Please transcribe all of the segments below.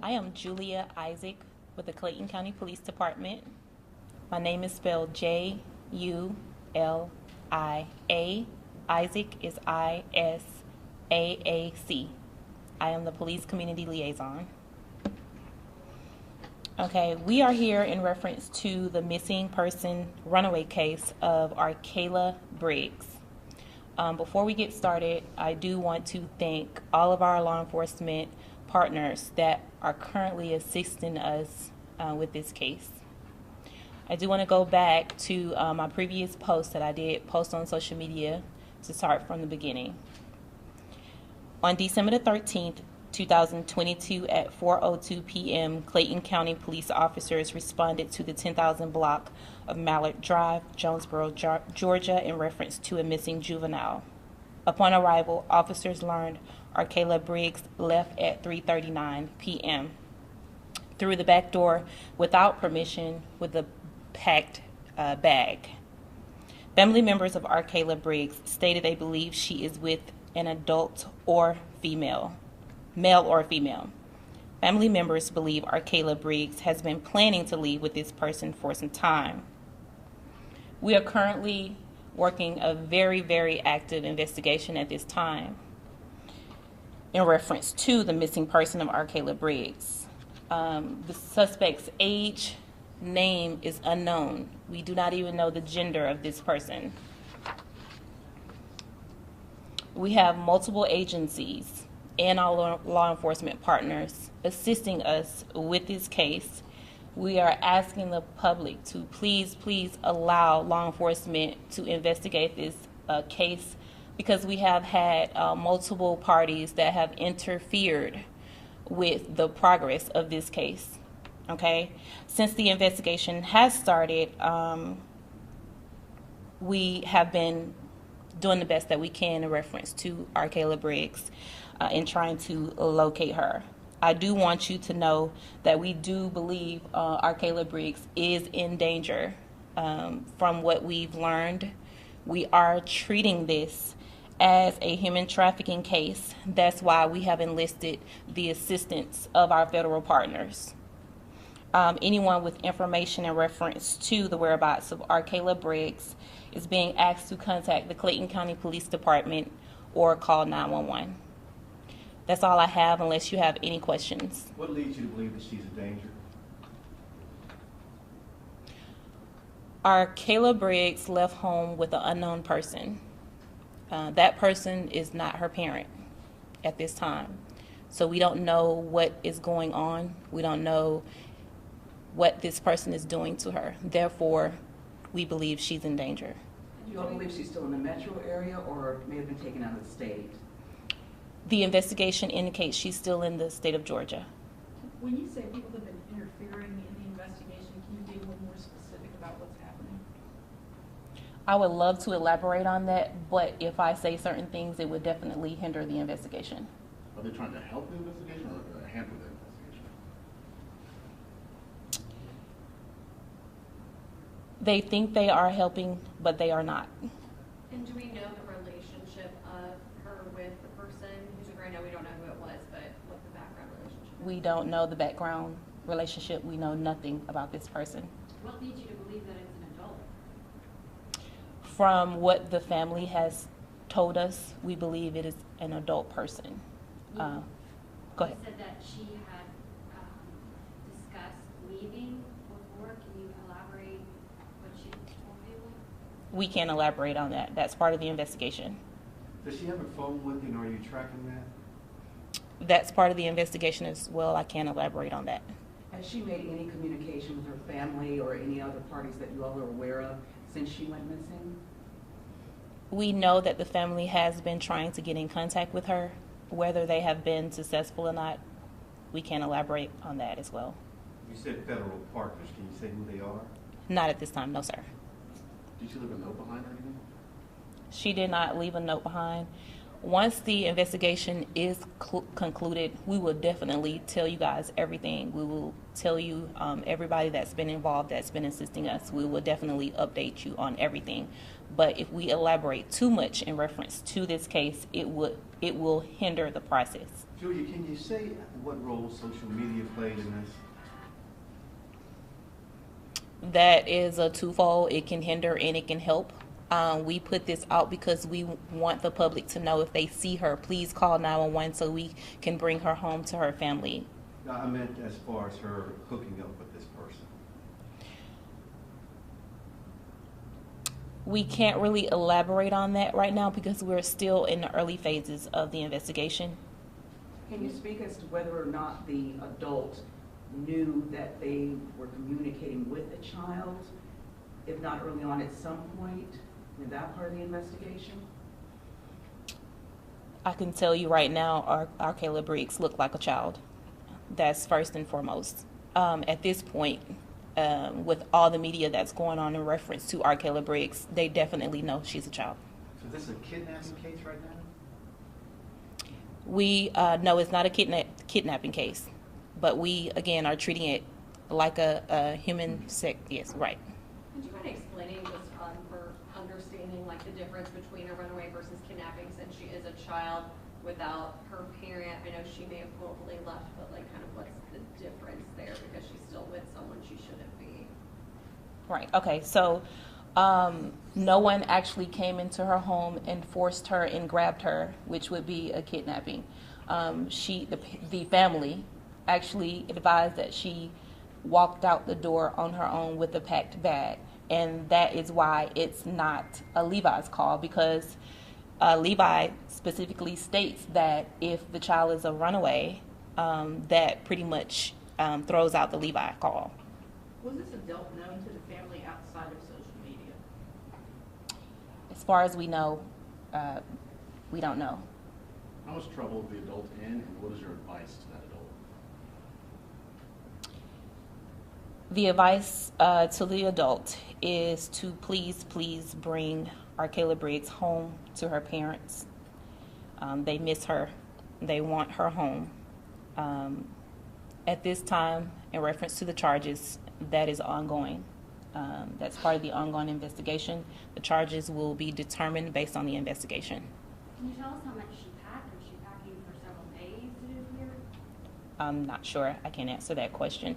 I am Julia Isaac with the Clayton County Police Department. My name is spelled Julia. Isaac is Isaac. I am the police community liaison. Okay, we are here in reference to the missing person runaway case of Arkayla Briggs. Before we get started, I do want to thank all of our law enforcement partners that are currently assisting us with this case. I do want to go back to my previous post that I did post on social media to start from the beginning. On December the 13th, 2022 at 4:02 p.m., Clayton County Police officers responded to the 10,000 block of Mallard Drive, Jonesboro, Georgia, in reference to a missing juvenile. Upon arrival, officers learned Arkayla Briggs left at 3:39 p.m. through the back door without permission with a packed bag. Family members of Arkayla Briggs stated they believe she is with an adult or female, male or female. Family members believe Arkayla Briggs has been planning to leave with this person for some time. We are currently working a very, very active investigation at this time in reference to the missing person of Arkayla Briggs. The suspect's age, name is unknown. We do not even know the gender of this person. We have multiple agencies and our law enforcement partners assisting us with this case. We are asking the public to please allow law enforcement to investigate this case, because we have had multiple parties that have interfered with the progress of this case. Okay, since the investigation has started, we have been doing the best that we can in reference to Arkayla Briggs in trying to locate her. I do want you to know that we do believe Arkayla Briggs is in danger. From what we've learned, we are treating this as a human trafficking case. That's why we have enlisted the assistance of our federal partners. Anyone with information in reference to the whereabouts of Arkayla Briggs is being asked to contact the Clayton County Police Department or call 911. That's all I have, unless you have any questions. What leads you to believe that she's in danger? Arkayla Briggs left home with an unknown person. That person is not her parent at this time. So we don't know what is going on. We don't know what this person is doing to her. Therefore, we believe she's in danger. You don't believe she's still in the metro area, or may have been taken out of the state? The investigation indicates she's still in the state of Georgia. When you say people have been interfering in the investigation, can you be a little more specific about what's happening? I would love to elaborate on that, but if I say certain things, it would definitely hinder the investigation. Are they trying to help the investigation or hamper the investigation? They think they are helping, but they are not. And do we know the relationship of her with the person who's a I know we don't know who it was, but what the background relationship is? We don't know the background relationship. We know nothing about this person. What leads you to believe that it's an adult? From what the family has told us, we believe it is an adult person. Go ahead. You said that she had discussed leaving before. Can you elaborate what she told you? We can't elaborate on that. That's part of the investigation. Does she have a phone with you, and are you tracking that? That's part of the investigation as well. I can't elaborate on that. Has she made any communication with her family or any other parties that you all are aware of since she went missing? We know that the family has been trying to get in contact with her. Whether they have been successful or not, we can't elaborate on that as well. You said federal partners. Can you say who they are? Not at this time, no, sir. Did she leave a note behind or anything? She did not leave a note behind. Once the investigation is concluded, we will definitely tell you guys everything. We will tell you everybody that's been involved, that's been assisting us. We will definitely update you on everything. But if we elaborate too much in reference to this case, it will hinder the process. Julia, can you say what role social media played in this? That is a twofold. It can hinder and it can help. We put this out because we want the public to know if they see her, please call 911 so we can bring her home to her family. No, I meant as far as her hooking up with this person. We can't really elaborate on that right now because we're still in the early phases of the investigation. Can you speak as to whether or not the adult knew that they were communicating with the child, if not early on at some point in that part of the investigation? I can tell you right now, our Kayla Briggs looked like a child. That's first and foremost. At this point, with all the media that's going on in reference to our Kayla Briggs, they definitely know she's a child. So this is a kidnapping case right now? We know it's not a kidnapping case, but we, again, are treating it like a human yes, right. Would you mind explaining just for understanding like the difference between a runaway versus kidnapping, since she is a child without her parent? I know she may have willfully left, but like kind of what's the difference there, because she's still with someone she shouldn't be? Right. Okay. So no one actually came into her home and forced her and grabbed her, which would be a kidnapping. The family actually advised that she walked out the door on her own with a packed bag, and that is why it's not a Levi's call, because Levi specifically states that if the child is a runaway, that pretty much throws out the Levi call. Was this adult known to the family outside of social media? As far as we know, we don't know. How much trouble is the adult in, and what is your advice to that adult? The advice to the adult is to please bring our Kayla Briggs home to her parents. They miss her. They want her home. At this time, in reference to the charges, that is ongoing. That's part of the ongoing investigation. The charges will be determined based on the investigation. Can you tell us how much she packed? Was she packing for several days to do here? I'm not sure. I can't answer that question.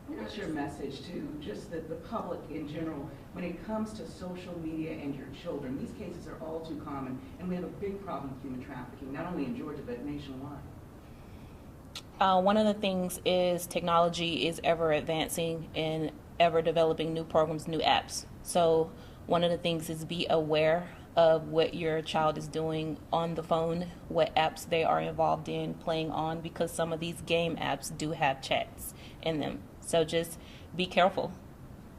What's your message to just the public in general when it comes to social media and your children? These cases are all too common, and we have a big problem with human trafficking, not only in Georgia, but nationwide. One of the things is technology is ever advancing and ever developing new programs, new apps. So one of the things is be aware of what your child is doing on the phone, what apps they are involved in, playing on, because some of these game apps do have chats in them. So just be careful.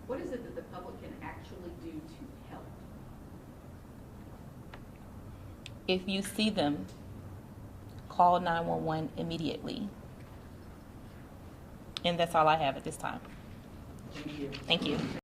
What is it that the public can actually do to help? If you see them, call 911 immediately. And that's all I have at this time. Thank you. Thank you.